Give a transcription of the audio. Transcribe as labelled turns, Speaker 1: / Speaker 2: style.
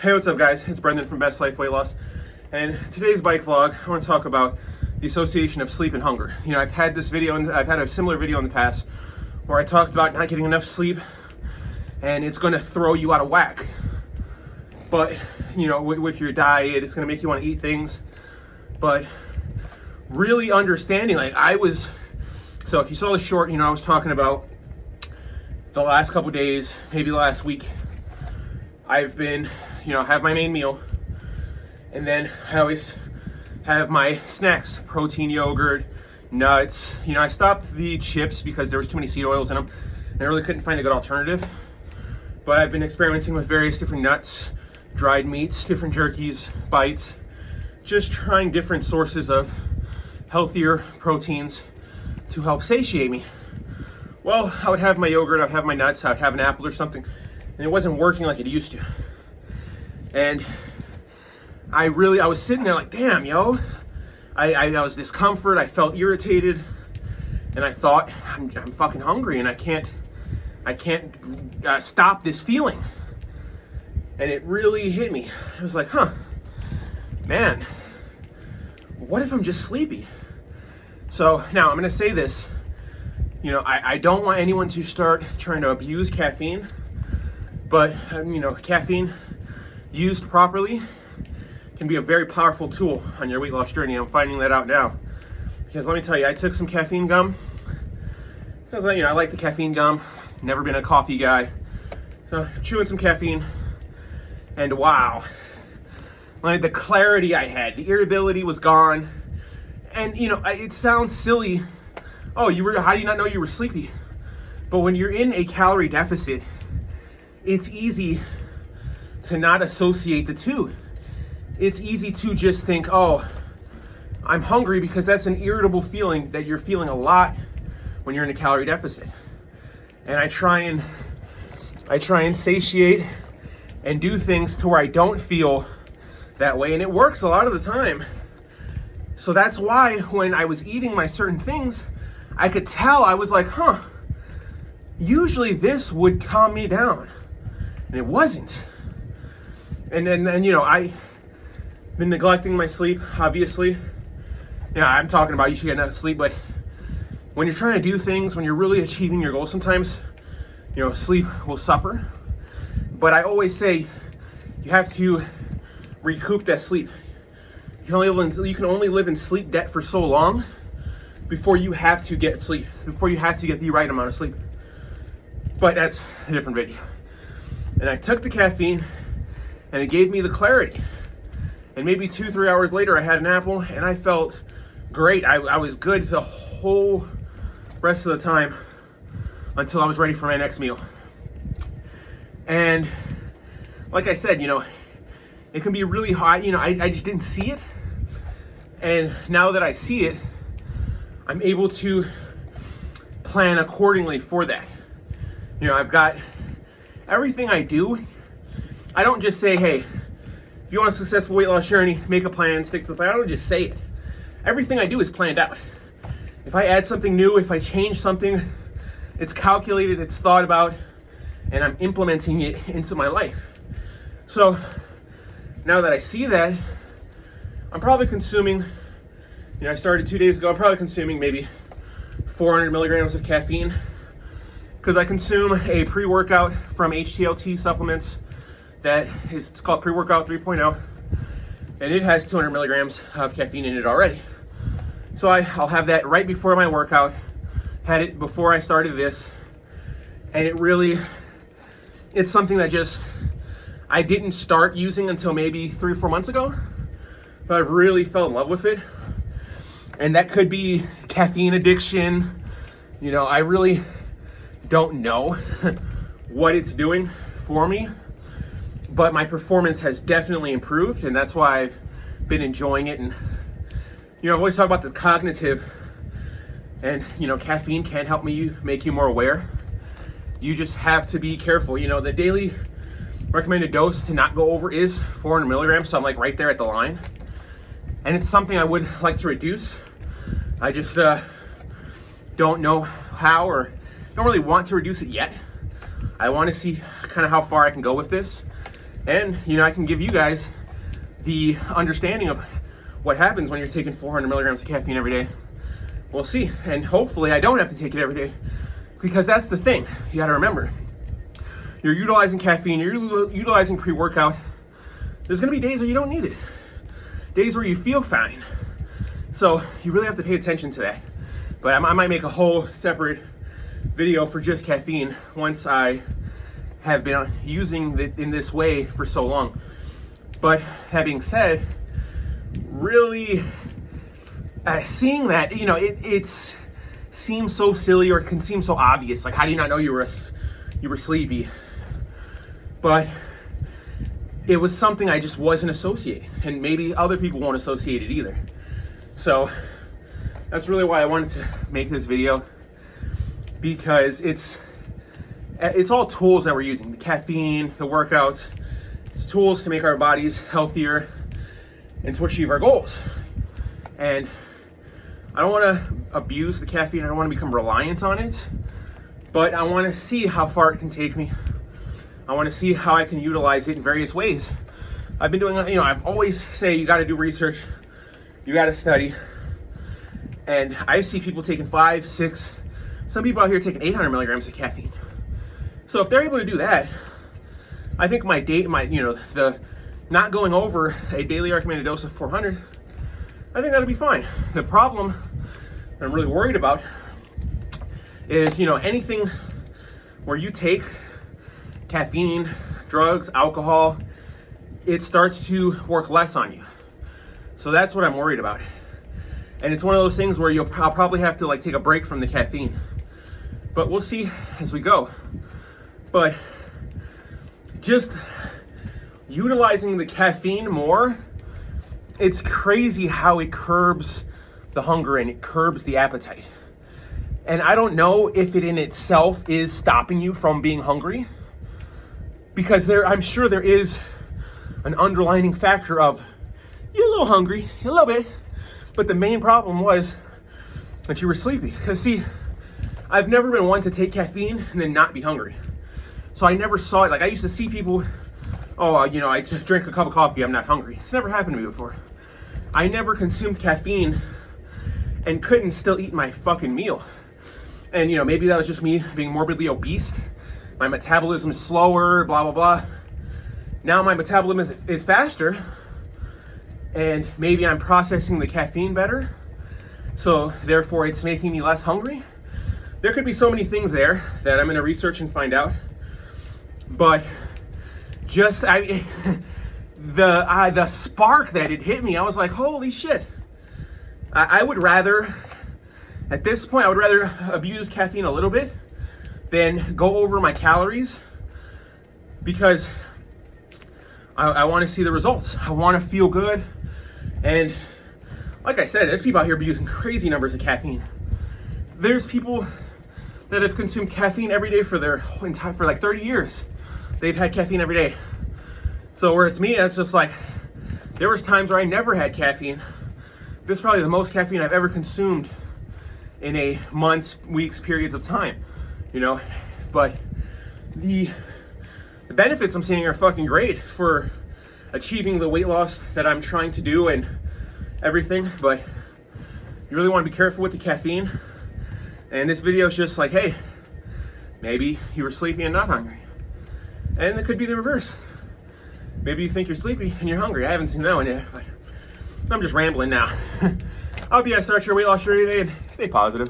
Speaker 1: Hey, what's up guys? It's Brendan from Best Life Weight Loss, and today's bike vlog, I want to talk about the association of sleep and hunger. You know, I've had this video, and I've had a similar video in the past where I talked about not getting enough sleep, and it's going to throw you out of whack. But, you know, with your diet, it's going to make you want to eat things. But really understanding, so if you saw the short, you know, I was talking about the last couple days, maybe last week, I've been, you know, have my main meal, and then I always have my snacks, protein yogurt, nuts. You know, I stopped the chips because there was too many seed oils in them, and I really couldn't find a good alternative. But I've been experimenting with various different nuts, dried meats, different jerkies, bites, just trying different sources of healthier proteins to help satiate me. Well, I would have my yogurt, I would have my nuts, I would have an apple or something, and it wasn't working like it used to. And I was sitting there like, damn, yo. I was discomfort, I felt irritated, and I thought, I'm fucking hungry, and I can't stop this feeling. And it really hit me. I was like, man, what if I'm just sleepy? So now I'm gonna say this, you know, I don't want anyone to start trying to abuse caffeine, but you know, caffeine used properly can be a very powerful tool on your weight loss journey. I'm finding that out now, because let me tell you, I took some caffeine gum because, you know, I like the caffeine gum. Never been a coffee guy, so chewing some caffeine, and wow, like the clarity I had, the irritability was gone. And you know, it sounds silly. Oh, how do you not know you were sleepy? But when you're in a calorie deficit, it's easy to not associate the two. It's easy to just think, oh, I'm hungry, because that's an irritable feeling that you're feeling a lot when you're in a calorie deficit. And I try and satiate and do things to where I don't feel that way, and it works a lot of the time. So that's why when I was eating my certain things, I could tell, I was like, usually this would calm me down, and it wasn't. And then you know, I've been neglecting my sleep, obviously. Yeah, I'm talking about you should get enough sleep, but when you're trying to do things, when you're really achieving your goals, sometimes, you know, sleep will suffer. But I always say you have to recoup that sleep. You can only live in sleep debt for so long before you have to get sleep, before you have to get the right amount of sleep. But that's a different video. And I took the caffeine, and it gave me the clarity. And maybe 2-3 hours later, I had an apple, and I felt great. I was good the whole rest of the time until I was ready for my next meal. And like I said, you know, it can be really hot. You know, I just didn't see it. And now that I see it, I'm able to plan accordingly for that. You know, I've got everything I do. I don't just say, hey, if you want a successful weight loss journey, make a plan, stick to the plan. I don't just say it. Everything I do is planned out. If I add something new, if I change something, it's calculated, it's thought about, and I'm implementing it into my life. So now that I see that, I'm probably consuming, you know, I started 2 days ago, I'm probably consuming maybe 400 milligrams of caffeine, because I consume a pre-workout from HTLT Supplements it's called Pre-Workout 3.0, and it has 200 milligrams of caffeine in it already. So I'll have that right before my workout, had it before I started this, and it's something that I didn't start using until maybe 3 or 4 months ago, but I've really fell in love with it. And that could be caffeine addiction. You know, I really don't know what it's doing for me, but my performance has definitely improved, and that's why I've been enjoying it. And, you know, I've always talked about the cognitive, and, you know, caffeine can help make you more aware. You just have to be careful. You know, the daily recommended dose to not go over is 400 milligrams, so I'm like right there at the line. And it's something I would like to reduce. I just don't know how, or don't really want to reduce it yet. I want to see kind of how far I can go with this. And, you know, I can give you guys the understanding of what happens when you're taking 400 milligrams of caffeine every day. We'll see. And hopefully I don't have to take it every day, because that's the thing. You got to remember, you're utilizing caffeine, you're utilizing pre-workout. There's going to be days where you don't need it, days where you feel fine. So you really have to pay attention to that. But I might make a whole separate video for just caffeine once I have been using it in this way for so long. But that being said, really seeing that, you know, it seems so silly, or it can seem so obvious. Like, how do you not know you were sleepy? But it was something I just wasn't associating, and maybe other people won't associate it either. So that's really why I wanted to make this video, because it's all tools that we're using. The caffeine, the workouts, it's tools to make our bodies healthier and to achieve our goals. And I don't want to abuse the caffeine. I don't want to become reliant on it, but I want to see how far it can take me. I want to see how I can utilize it in various ways. I've been doing, you know, I've always say you got to do research, you got to study. And I see people taking 5, 6, some people out here taking 800 milligrams of caffeine. So if they're able to do that, I think the not going over a daily recommended dose of 400, I think that'll be fine. The problem that I'm really worried about is, you know, anything where you take caffeine, drugs, alcohol, it starts to work less on you. So that's what I'm worried about. And it's one of those things where I'll probably have to like take a break from the caffeine. But we'll see as we go. But just utilizing the caffeine more, it's crazy how it curbs the hunger and it curbs the appetite. And I don't know if it in itself is stopping you from being hungry, because I'm sure there is an underlining factor of you're a little hungry, a little bit, but the main problem was that you were sleepy. Because see, I've never been one to take caffeine and then not be hungry. So I never saw it. Like, I used to see people, you know, I just drink a cup of coffee, I'm not hungry. It's never happened to me before. I never consumed caffeine and couldn't still eat my fucking meal. And, you know, maybe that was just me being morbidly obese. My metabolism is slower, blah, blah, blah. Now my metabolism is faster, and maybe I'm processing the caffeine better. So therefore it's making me less hungry. There could be so many things there that I'm gonna research and find out. But just the spark that it hit me, I was like, holy shit. I would rather, at this point, I would rather abuse caffeine a little bit than go over my calories, because I want to see the results. I want to feel good. And like I said, there's people out here abusing crazy numbers of caffeine. There's people that have consumed caffeine every day for like 30 years. They've had caffeine every day. So where it's me, it's just like, there was times where I never had caffeine. This is probably the most caffeine I've ever consumed in a months, weeks, periods of time, you know. But the benefits I'm seeing are fucking great for achieving the weight loss that I'm trying to do and everything. But you really want to be careful with the caffeine. And this video is just like, hey, maybe you were sleepy and not hungry. And it could be the reverse. Maybe you think you're sleepy and you're hungry. I haven't seen that one yet, but I'm just rambling now. I hope you guys start your weight loss journey today and stay positive.